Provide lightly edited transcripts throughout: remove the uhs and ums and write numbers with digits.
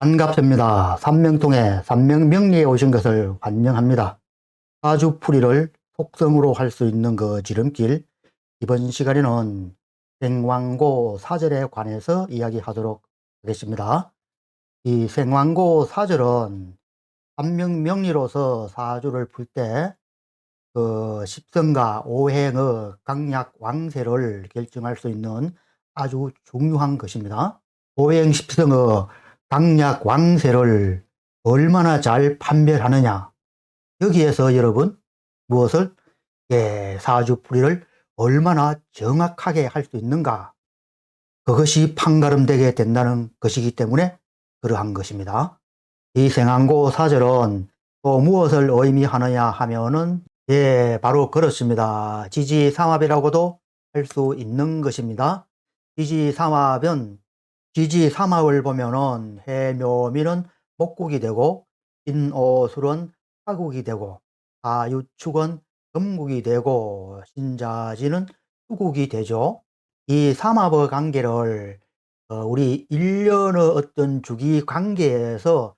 반갑습니다. 삼명통에 삼명명리에 오신 것을 환영합니다. 사주풀이를 속성으로 할 수 있는 그 지름길, 이번 시간에는 생왕고 사절에 관해서 이야기하도록 하겠습니다. 이 생왕고 사절은 삼명명리로서 사주를 풀 때 그 십성과 오행의 강약 왕세를 결정할 수 있는 아주 중요한 것입니다. 오행 십성의 강약 왕세를 얼마나 잘 판별하느냐, 여기에서 여러분 무엇을 사주풀이를 얼마나 정확하게 할 수 있는가, 그것이 판가름되게 된다는 것이기 때문에 그러한 것입니다. 이 생항고 사절은 또 무엇을 의미하느냐 하면은 바로 그렇습니다. 지지삼합이라고도 할 수 있는 것입니다. 지지삼합은 지지삼합을 보면은 해묘미는 목국이 되고 인오술은 화국이 되고 하유축은 금국이 되고 신자지는 수국이 되죠. 이 삼합의 관계를 우리 일련의 어떤 주기 관계에서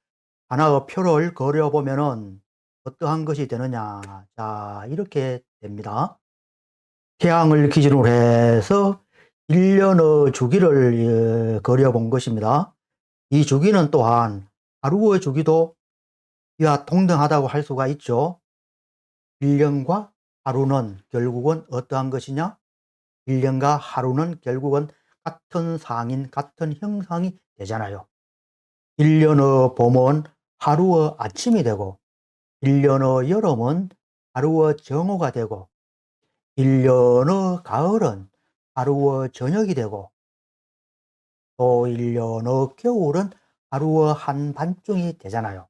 하나의 표를 그려보면은 어떠한 것이 되느냐. 자, 이렇게 됩니다. 태양을 기준으로 해서 일련의 주기를 그려본 것입니다. 이 주기는 또한 하루의 주기도 이와 동등하다고 할 수가 있죠. 1년과 하루는 결국은 어떠한 것이냐? 1년과 하루는 결국은 같은 상인, 같은 형상이 되잖아요. 1년의 봄은 하루의 아침이 되고 1년의 여름은 하루의 정오가 되고 1년의 가을은 하루의 저녁이 되고 또 1년의 겨울은 하루의 한반중이 되잖아요.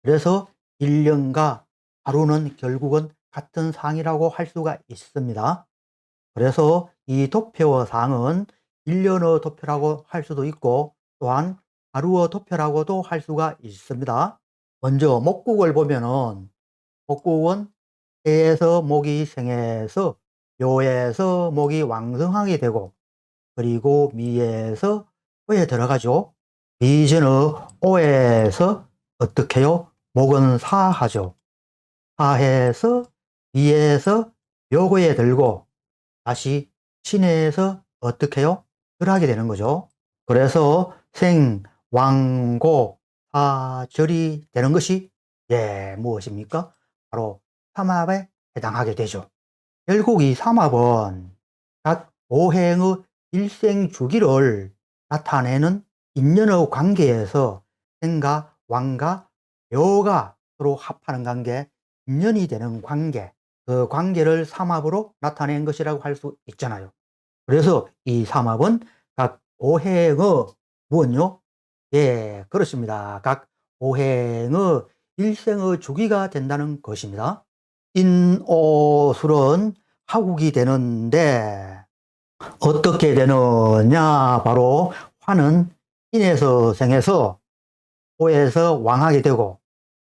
그래서 1년과 하루는 결국은 같은 상이라고 할 수가 있습니다. 그래서 이 도표의 상은 1년의 도표라고 할 수도 있고 또한 하루의 도표라고도 할 수가 있습니다. 먼저 목국을 보면은 목국은 해에서 목이 생해서 묘에서 목이 왕성하게 되고 그리고 미에서 오에 들어가죠. 미전의 오에서 어떻게 해요? 목은 사하죠. 사해에서 미에서 묘고에 들고 다시 신에서 어떻게 해요? 절하게 되는 거죠. 그래서 생, 왕, 고, 하, 절이 되는 것이 무엇입니까? 바로 삼합에 해당하게 되죠. 결국 이 삼합은 각 오행의 일생 주기를 나타내는 인연의 관계에서 생과 왕과 묘가 서로 합하는 관계, 인연이 되는 관계, 그 관계를 삼합으로 나타낸 것이라고 할 수 있잖아요. 그래서 이 삼합은 각 오행의 무엇요? 그렇습니다. 각 오행의 일생의 주기가 된다는 것입니다. 인오술은 하국이 되는데 어떻게 되느냐? 바로 화는 인에서 생해서 오에서 왕하게 되고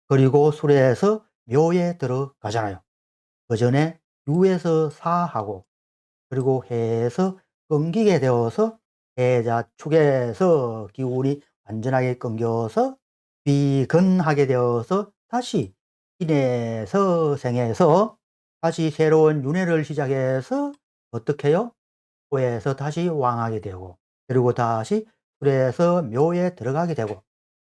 그리고 술에서 묘에 들어가잖아요. 그 전에 유에서 사하고 그리고 해에서 끊기게 되어서 해자축에서 기운이 완전하게 끊겨서 비근하게 되어서 다시 인에서 생해서 다시 새로운 윤회를 시작해서 어떻게 해요? 호에서 다시 왕하게 되고 그리고 다시 술에서 묘에 들어가게 되고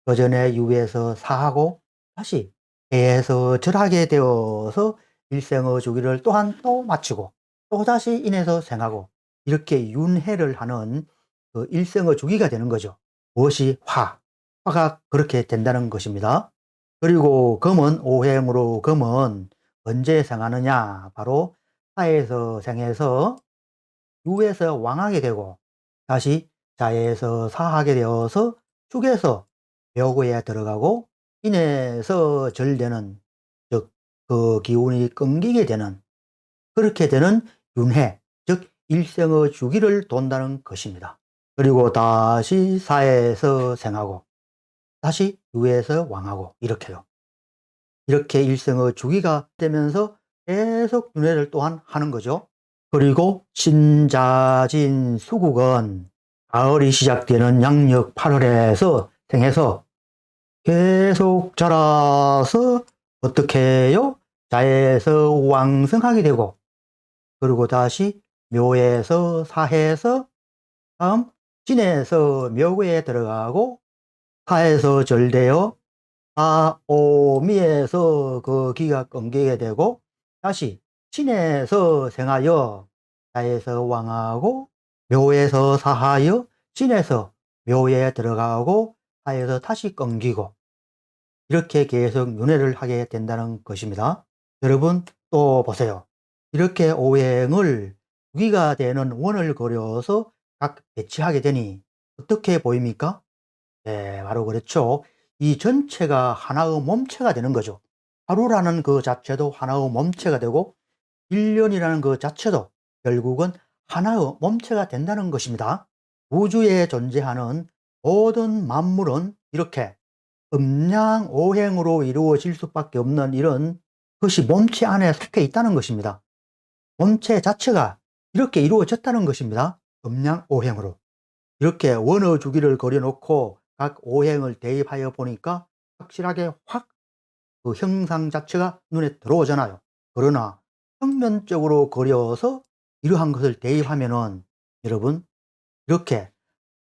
그 전에 유에서 사하고 다시 해에서 절하게 되어서 일생의 주기를 또한 또 마치고 또다시 인해서 생하고 이렇게 윤회를 하는 그 일생의 주기가 되는 거죠. 무엇이 화가 그렇게 된다는 것입니다. 그리고 금은 오행으로 금은 언제 생하느냐? 바로 화에서 생해서 유에서 왕하게 되고 다시 자에서 사하게 되어서 축에서 묘구에 들어가고 인에서 절되는, 즉 그 기운이 끊기게 되는, 그렇게 되는 윤회, 즉 일생의 주기를 돈다는 것입니다. 그리고 다시 사에서 생하고 다시 유에서 왕하고 이렇게요. 이렇게 일생의 주기가 되면서 계속 윤회를 또한 하는 거죠. 그리고 신자진 수국은 가을이 시작되는 양력 8월에서 생해서 계속 자라서 어떻게 해요? 자에서 왕성하게 되고, 그리고 다시 묘에서 사해서 다음 진에서 묘에 들어가고, 사에서 절되어 오미에서 그 기가 끊기게 되고, 다시 진에서 생하여 자에서 왕하고, 묘에서 사하여 진에서 묘에 들어가고, 사에서 다시 끊기고, 이렇게 계속 윤회를 하게 된다는 것입니다. 여러분 또 보세요. 이렇게 오행을 주기가 되는 원을 그려서 각 배치하게 되니 어떻게 보입니까? 네, 바로 그렇죠. 이 전체가 하나의 몸체가 되는 거죠. 하루라는 그 자체도 하나의 몸체가 되고 1년이라는 그 자체도 결국은 하나의 몸체가 된다는 것입니다. 우주에 존재하는 모든 만물은 이렇게 음양오행으로 이루어질 수밖에 없는 이런 것이 몸체 안에 속해 있다는 것입니다. 몸체 자체가 이렇게 이루어졌다는 것입니다. 음양오행으로. 이렇게 원의 주기를 그려놓고 각 오행을 대입하여 보니까 확실하게 확 그 형상 자체가 눈에 들어오잖아요. 그러나 평면적으로 그려서 이러한 것을 대입하면은 여러분 이렇게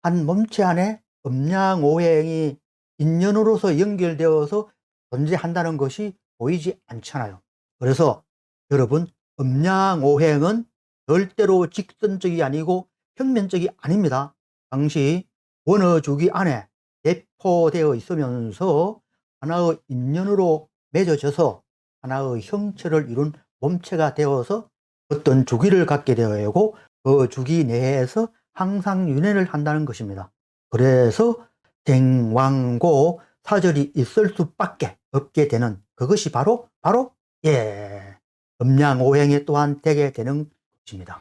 한 몸체 안에 음양오행이 인연으로서 연결되어서 존재한다는 것이 보이지 않잖아요. 그래서 여러분 음양오행은 절대로 직선적이 아니고 평면적이 아닙니다. 당시 원어주기 안에 내포되어 있으면서 하나의 인연으로 맺어져서 하나의 형체를 이룬 몸체가 되어서 어떤 주기를 갖게 되고 그 주기 내에서 항상 윤회를 한다는 것입니다. 그래서 생왕고 사절이 있을 수밖에 없게 되는 그것이 바로 예 음양오행이 또한 되게 되는 것입니다.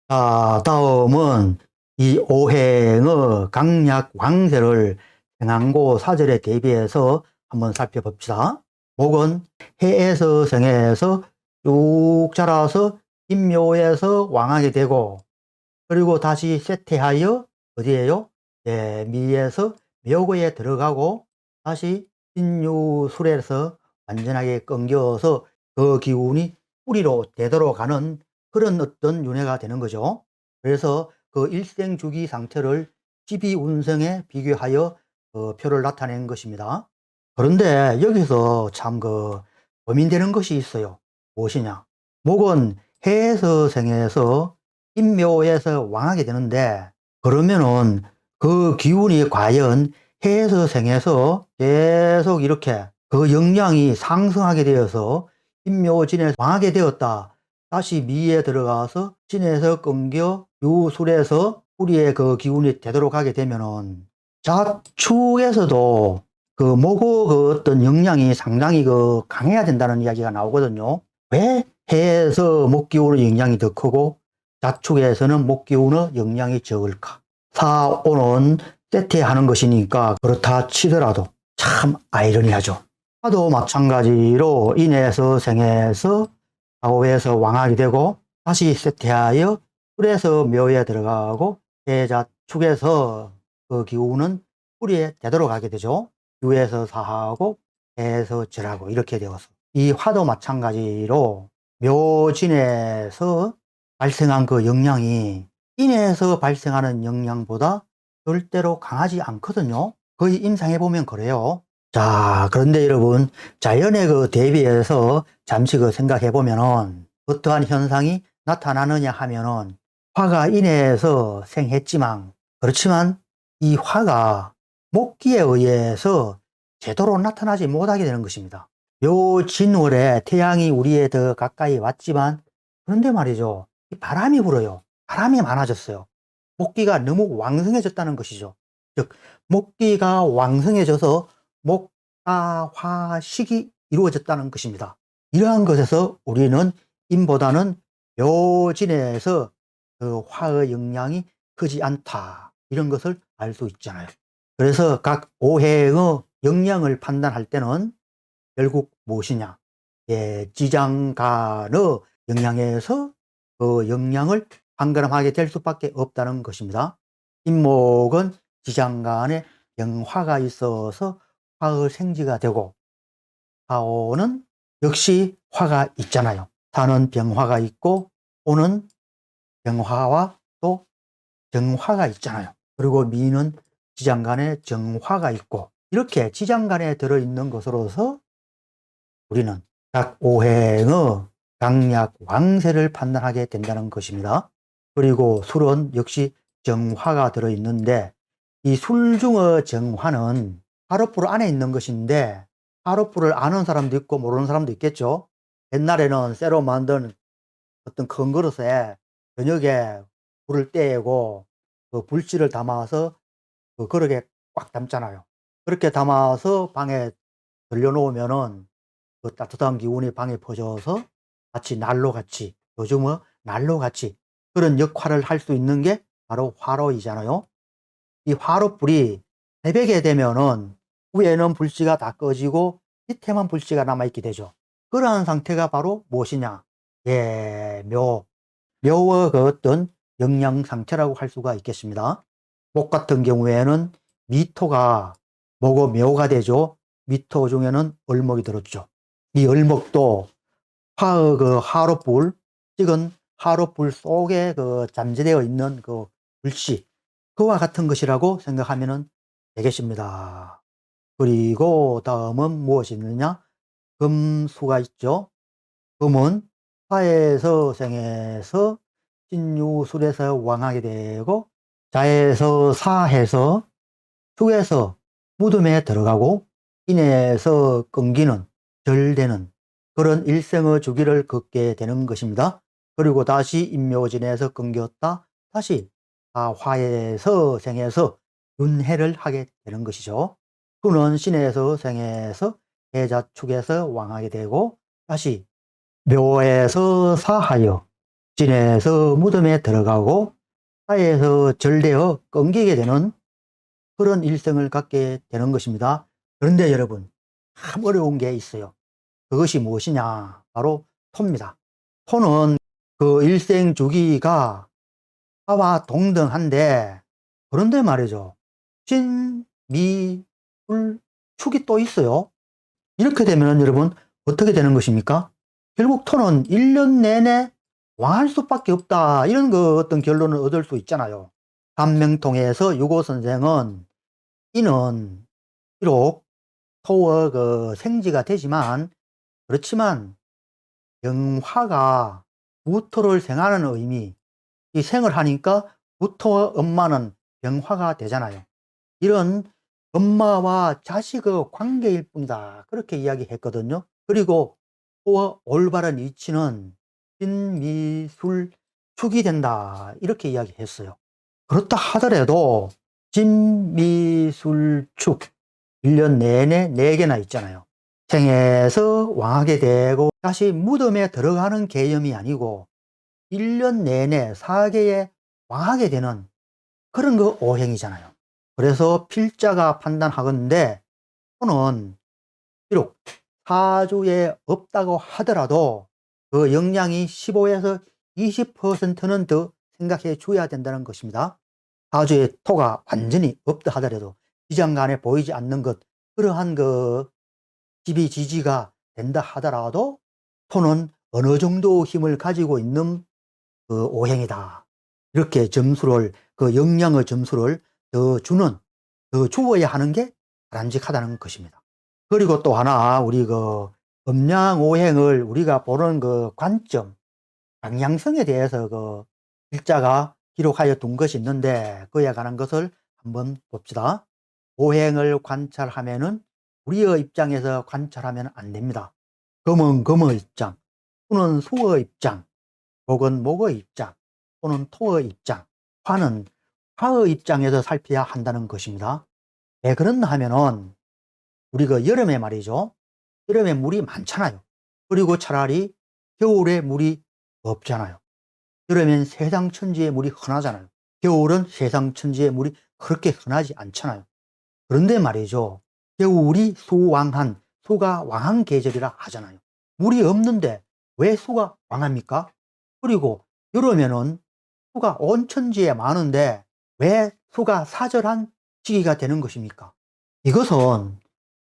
자, 다음은 이 오행의 강약 왕세를 생왕고 사절에 대비해서 한번 살펴봅시다. 목은 해에서 생해에서 쭉 자라서 인묘에서 왕하게 되고, 그리고 다시 쇠퇴하여 어디에요? 예, 미에서 묘고에 들어가고 다시 신유술에서 완전하게 끊겨서 그 기운이 뿌리로 되돌아가는 그런 어떤 윤회가 되는 거죠. 그래서 그 일생주기 상태를 12운성에 비교하여 표를 나타낸 것입니다. 그런데 여기서 참 고민되는 것이 있어요. 무엇이냐? 목은 해에서 생해서 인묘에서 왕하게 되는데, 그러면은 그 기운이 과연 해에서 생해서 계속 이렇게 그 역량이 상승하게 되어서 인묘진에서 왕하게 되었다. 다시 미에 들어가서 진에서 끊겨 유술에서 뿌리에 그 기운이 되도록 하게 되면은 자축에서도 그 모고 그 어떤 역량이 상당히 강해야 된다는 이야기가 나오거든요. 왜 해에서 목기운의 역량이 더 크고 자축에서는 목기운의 역량이 적을까? 사오는 세태하는 것이니까 그렇다 치더라도 참 아이러니하죠. 화도 마찬가지로 인에서 생에서 사오에서 왕하게 되고 다시 세태하여 풀에서 묘에 들어가고 해자축에서 그 기운은 뿌리에 되도록 하게 되죠. 유에서 사하고 해에서 절하고 이렇게 되어서 이 화도 마찬가지로 묘진에서 발생한 그 역량이 인에서 발생하는 역량보다 절대로 강하지 않거든요. 거의 임상해 보면 그래요. 자, 그런데 여러분 자연의 그 대비해서 잠시 생각해 보면은 어떠한 현상이 나타나느냐 하면은 화가 인에서 생했지만 그렇지만 이 화가 목기에 의해서 제대로 나타나지 못하게 되는 것입니다. 요 진월에 태양이 우리에 더 가까이 왔지만 그런데 말이죠. 이 바람이 불어요. 바람이 많아졌어요. 목기가 너무 왕성해졌다는 것이죠. 즉 목기가 왕성해져서 목화식이 이루어졌다는 것입니다. 이러한 것에서 우리는 인보다는 묘진에서 그 화의 역량이 크지 않다. 이런 것을 알 수 있잖아요. 그래서 각 오행의 역량을 판단할 때는 결국 무엇이냐? 예, 지장간의 영향에서 그 영향을 판가름하게 될 수밖에 없다는 것입니다. 인목은 지장간에 병화가 있어서 화의 생지가 되고, 화오는 역시 화가 있잖아요. 사는 병화가 있고 오는 병화와 또 정화가 있잖아요. 그리고 미는 지장간에 정화가 있고, 이렇게 지장간에 들어있는 것으로서 우리는 각 오행의 강약 왕세를 판단하게 된다는 것입니다. 그리고 술은 역시 정화가 들어있는데, 이 술 중의 정화는 화롯불 안에 있는 것인데, 화롯불을 아는 사람도 있고 모르는 사람도 있겠죠. 옛날에는 쇠로 만든 어떤 큰 그릇에 저녁에 불을 떼고 그 불씨를 담아서 그 그릇에 꽉 담잖아요. 그렇게 담아서 방에 들려놓으면은 그 따뜻한 기운이 방에 퍼져서 마치 난로같이, 요즘은 난로같이 그런 역할을 할 수 있는 게 바로 화로이잖아요. 이 화로불이 새벽에 되면은 위에는 불씨가 다 꺼지고 밑에만 불씨가 남아있게 되죠. 그러한 상태가 바로 무엇이냐? 예, 묘의 그 어떤 영양 상태라고 할 수가 있겠습니다. 목 같은 경우에는 미토가 목의 묘가 되죠. 미토 중에는 을목이 들었죠. 이 을목도 화의 그 화롯불, 찍은 화롯불 속에 그 잠재되어 있는 그 불씨, 그와 같은 것이라고 생각하면 되겠습니다. 그리고 다음은 무엇이 있느냐? 금수가 있죠. 금은 화에서 생해서 신유술에서 왕하게 되고, 자에서 사해서 수에서 무덤에 들어가고, 인에서 끊기는 절되는 그런 일생의 주기를 걷게 되는 것입니다. 그리고 다시 인묘진에서 끊겼다 다시 화에서 생해서 윤회를 하게 되는 것이죠. 그는 신에서 생해서 해자축에서 왕하게 되고, 다시 묘에서 사하여 진에서 무덤에 들어가고, 사에서 절되어 끊기게 되는 그런 일생을 갖게 되는 것입니다. 그런데 여러분, 참 어려운 게 있어요. 그것이 무엇이냐? 바로 토입니다. 토는 그 일생 주기가 화와 동등한데, 그런데 말이죠. 신, 미, 술, 축이 또 있어요. 이렇게 되면 여러분 어떻게 되는 것입니까? 결국 토는 1년 내내 왕할 수밖에 없다, 이런 그 어떤 결론을 얻을 수 있잖아요. 감명통에서 유고 선생은 이는 비록 토의 그 생지가 되지만, 그렇지만 영화가 무토를 생하는 의미, 이 생을 하니까 무토의 엄마는 병화가 되잖아요. 이런 엄마와 자식의 관계일 뿐이다, 그렇게 이야기했거든요. 그리고 토의 올바른 이치는 진미술 축이 된다, 이렇게 이야기했어요. 그렇다 하더라도 진미술축 1년 내내 4개나 있잖아요. 생에서 왕하게 되고 다시 무덤에 들어가는 개념이 아니고 1년 내내 4개에 왕하게 되는 그런 그 오행이잖아요. 그래서 필자가 판단하건대 토는 비록 사주에 없다고 하더라도 그 영향이 15에서 20%는 더 생각해 줘야 된다는 것입니다. 사주에 토가 완전히 없다 하더라도 지장간에 보이지 않는 것, 그러한 그 지지가 된다 하더라도 토는 어느 정도 힘을 가지고 있는 그 오행이다, 이렇게 점수를, 그 영양의 점수를 더 주어야 하는 게 바람직하다는 것입니다. 그리고 또 하나, 우리 그 음양오행을 우리가 보는 그 관점, 방향성에 대해서 그 일자가 기록하여 둔 것이 있는데, 그에 관한 것을 한번 봅시다. 오행을 관찰하면은 우리의 입장에서 관찰하면 안 됩니다. 금은 금의 입장, 수는 수의 입장, 목은 목의 입장, 또는 토의 입장, 화는 화의 입장에서 살펴야 한다는 것입니다. 왜 그런가 하면은 우리 그 여름에 말이죠. 여름에 물이 많잖아요. 그리고 차라리 겨울에 물이 없잖아요. 여름엔 세상 천지의 물이 흔하잖아요. 겨울은 세상 천지의 물이 그렇게 흔하지 않잖아요. 그런데 말이죠. 겨울이 수왕한 수가 왕한 계절이라 하잖아요. 물이 없는데 왜 수가 왕합니까? 그리고 여름에는 수가 온 천지에 많은데 왜 수가 사절한 시기가 되는 것입니까? 이것은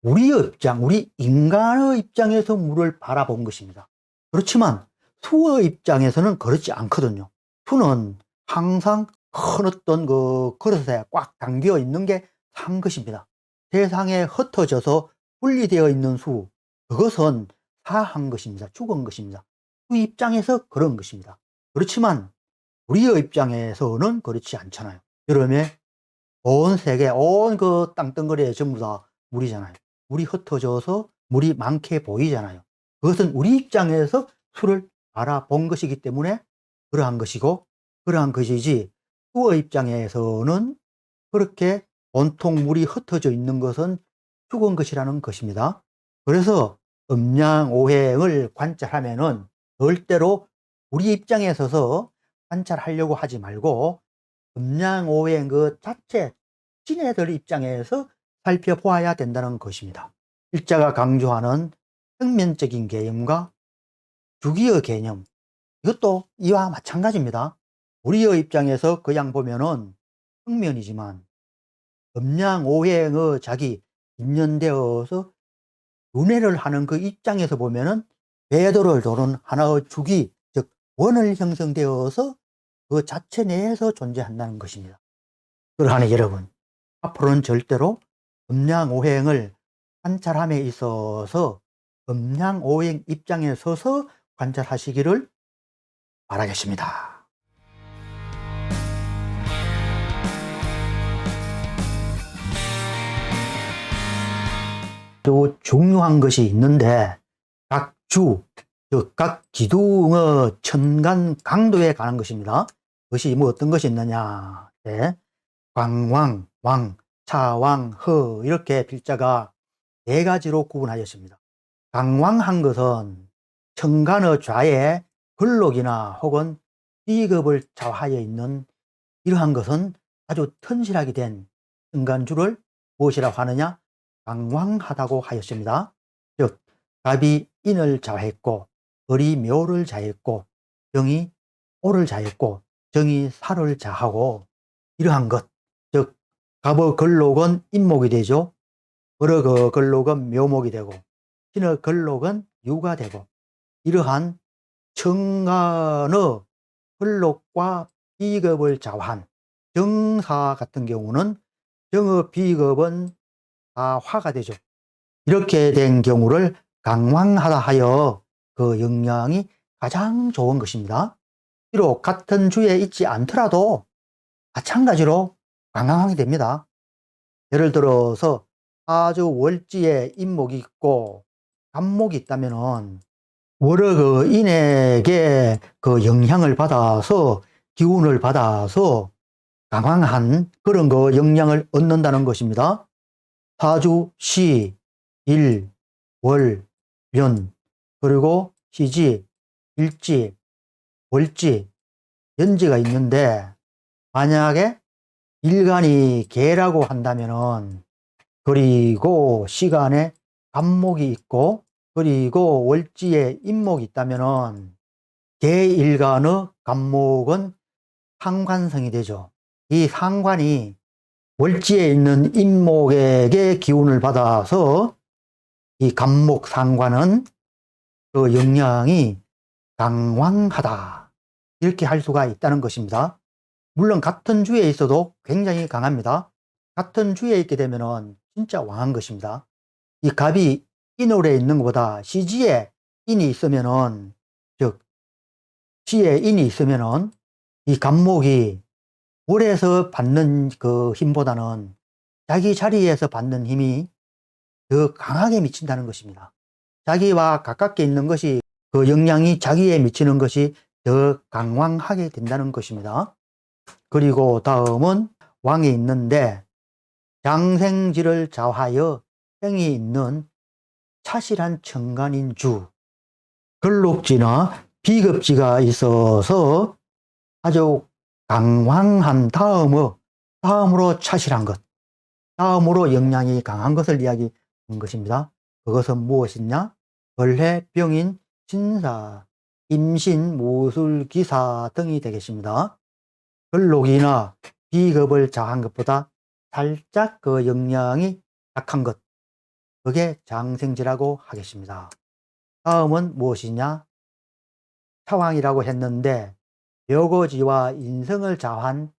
우리의 입장, 우리 인간의 입장에서 물을 바라본 것입니다. 그렇지만 수의 입장에서는 그렇지 않거든요. 수는 항상 큰 어떤 그 그릇에 꽉 담겨 있는 게 산 것입니다. 세상에 흩어져서 분리되어 있는 수, 그것은 사한 것입니다. 죽은 것입니다. 수 입장에서 그런 것입니다. 그렇지만 우리의 입장에서는 그렇지 않잖아요. 여름에 온 세계, 온 그 땅덩어리에 전부 다 물이잖아요. 물이 흩어져서 물이 많게 보이잖아요. 그것은 우리 입장에서 수를 알아본 것이기 때문에 그러한 것이고, 그러한 것이지, 수의 입장에서는 그렇게 온통 물이 흩어져 있는 것은 죽은 것이라는 것입니다. 그래서 음양오행을 관찰하면은 절대로 우리 입장에 서서 관찰하려고 하지 말고 음양오행 그 자체 신의들 입장에서 살펴보아야 된다는 것입니다. 일자가 강조하는 평면적인 개념과 주기의 개념, 이것도 이와 마찬가지입니다. 우리의 입장에서 그냥 보면은 평면이지만 음양오행의 자기 인연되어서 윤회를 하는 그 입장에서 보면은 궤도를 도는 하나의 주기, 즉 원을 형성되어서 그 자체 내에서 존재한다는 것입니다. 그러하니 여러분, 앞으로는 절대로 음양오행을 관찰함에 있어서 음양오행 입장에 서서 관찰하시기를 바라겠습니다. 또 중요한 것이 있는데 각 주, 즉 각 기둥의 천간 강도에 관한 것입니다. 그것이 뭐 어떤 것이 있느냐? 네. 광왕, 왕, 차왕, 허 이렇게 필자가 네 가지로 구분하였습니다. 강왕한 것은 천간의 좌에 걸록이나 혹은 비급을 좌하여 있는 이러한 것은 아주 튼실하게 된 천간주를 무엇이라고 하느냐? 강왕하다고 하였습니다. 즉 갑이 인을 좌했고 을이 묘를 좌했고 병이 오를 좌했고 정이 살을 좌하고 이러한 것, 즉 갑의 걸록은 인목이 되죠. 을의 그 걸록은 묘목이 되고 신의 걸록은 유가 되고 이러한 천간의 걸록과 비급을 좌우한 정사 같은 경우는 정의 비급은 다 화가 되죠. 이렇게 된 경우를 강왕하다 하여 그 영향이 가장 좋은 것입니다. 비록 같은 주에 있지 않더라도 마찬가지로 강강하게 됩니다. 예를 들어서 아주 월지에 인목이 있고 간목이 있다면은 월의 그 인에게 그 영향을 받아서 기운을 받아서 강황한 그런 그 영향을 얻는다는 것입니다. 사주, 시, 일, 월, 년, 그리고 시지, 일지, 월지, 연지가 있는데 만약에 일간이 개라고 한다면은 그리고 시간에 간목이 있고 그리고 월지에 인목이 있다면은 개일간의 간목은 상관성이 되죠. 이 상관이 월지에 있는 인목에게 기운을 받아서 이 간목 상관은 그 영향이 강왕하다 이렇게 할 수가 있다는 것입니다. 물론 같은 주에 있어도 굉장히 강합니다. 같은 주에 있게 되면은 진짜 왕한 것입니다. 이 갑이 인월에 있는 것보다 시지에 인이 있으면은, 즉 시에 인이 있으면은 이 간목이 월에서 받는 그 힘보다는 자기 자리에서 받는 힘이 더 강하게 미친다는 것입니다. 자기와 가깝게 있는 것이 그 영향이 자기에 미치는 것이 더 강왕하게 된다는 것입니다. 그리고 다음은 왕이 있는데 장생지를 좌하여 행이 있는 차실한 천간인 주, 걸록지나 비급지가 있어서 아주 강황한 다음으로 차실한 것, 다음으로 영향이 강한 것을 이야기한 것입니다. 그것은 무엇이냐? 벌해, 병인, 신사, 임신, 모술, 기사 등이 되겠습니다. 근록이나 비겁을 자한 것보다 살짝 그 영향이 약한 것, 그게 장생지라고 하겠습니다. 다음은 무엇이냐? 차왕이라고 했는데 묘거지와 인성을 자한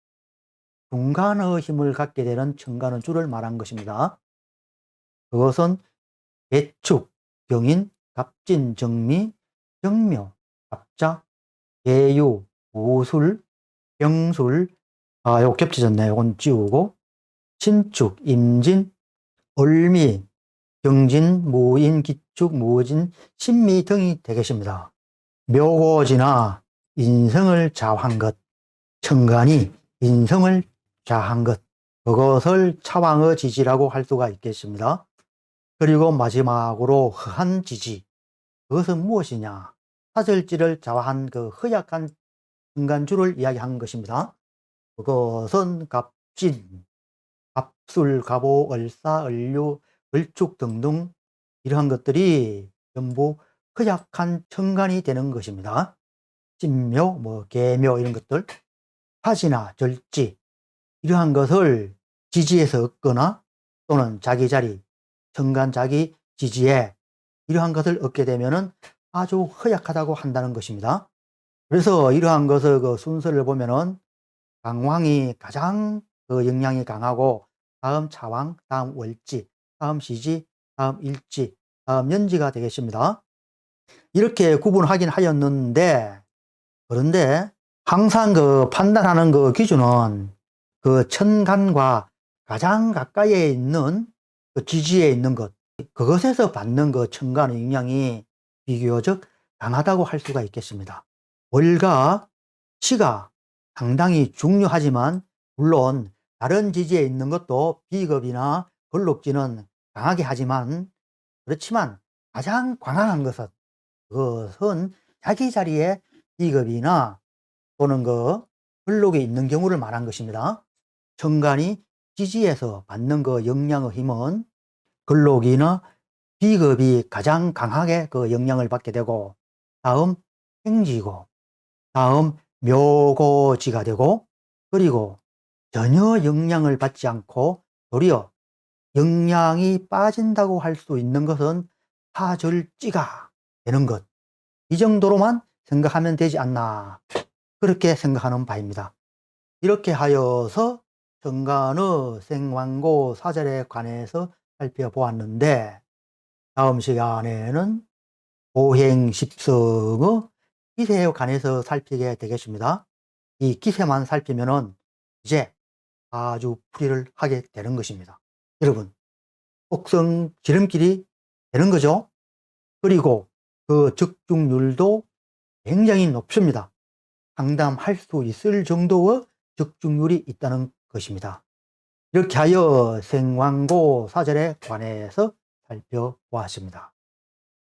중간의 힘을 갖게 되는 천간의 주를 말한 것입니다. 그것은 대축, 경인, 갑진, 정미, 정묘, 갑자, 계유, 오술, 병술, 요거 겹쳐졌네요. 요건 지우고, 신축, 임진, 을미, 경진, 모인, 기축, 모진, 신미 등이 되겠습니다. 묘고지나 인성을 좌한 것, 천간이 인성을 좌한 것, 그것을 차왕의 지지라고 할 수가 있겠습니다. 그리고 마지막으로 허한 지지, 그것은 무엇이냐? 사절지를 좌한 그 허약한 천간주를 이야기한 것입니다. 그것은 갑진, 갑술, 갑오, 을사, 을류, 을축 등등 이러한 것들이 전부 허약한 천간이 되는 것입니다. 신묘, 계묘 이런 것들, 화지나 절지 이러한 것을 지지에서 얻거나 또는 자기 자리, 천간 자기 지지에 이러한 것을 얻게 되면은 아주 허약하다고 한다는 것입니다. 그래서 이러한 것의 그 순서를 보면은 강왕이 가장 그 영향이 강하고 다음 차왕, 다음 월지, 다음 시지, 다음 일지, 다음 연지가 되겠습니다. 이렇게 구분하긴 하였는데 그런데 항상 그 판단하는 그 기준은 그 천간과 가장 가까이에 있는 그 지지에 있는 것, 그것에서 받는 그 천간의 영향이 비교적 강하다고 할 수가 있겠습니다. 월과 시가 상당히 중요하지만 물론 다른 지지에 있는 것도 비겁이나 걸록지는 강하게 하지만 그렇지만 가장 강한 것은 그것은 자기 자리에 비겁이나 또는 그 걸록에 있는 경우를 말한 것입니다. 천간이 지지에서 받는 그 영향의 힘은 걸록이나 비겁이 가장 강하게 그 영향을 받게 되고 다음 행지고 다음 묘고지가 되고 그리고 전혀 영향을 받지 않고 도리어 영향이 빠진다고 할 수 있는 것은 사절지가 되는 것, 이 정도로만 생각하면 되지 않나 그렇게 생각하는 바입니다. 이렇게 하여서 천간의 생왕고 사절에 관해서 살펴보았는데 다음 시간에는 오행십성의 기세에 관해서 살피게 되겠습니다. 이 기세만 살피면은 이제 아주 풀이를 하게 되는 것입니다. 여러분, 곡성 지름길이 되는 거죠. 그리고 그 적중률도 굉장히 높습니다. 상담할 수 있을 정도의 적중률이 있다는 것입니다. 이렇게 하여 생왕고 사절에 관해서 살펴보았습니다.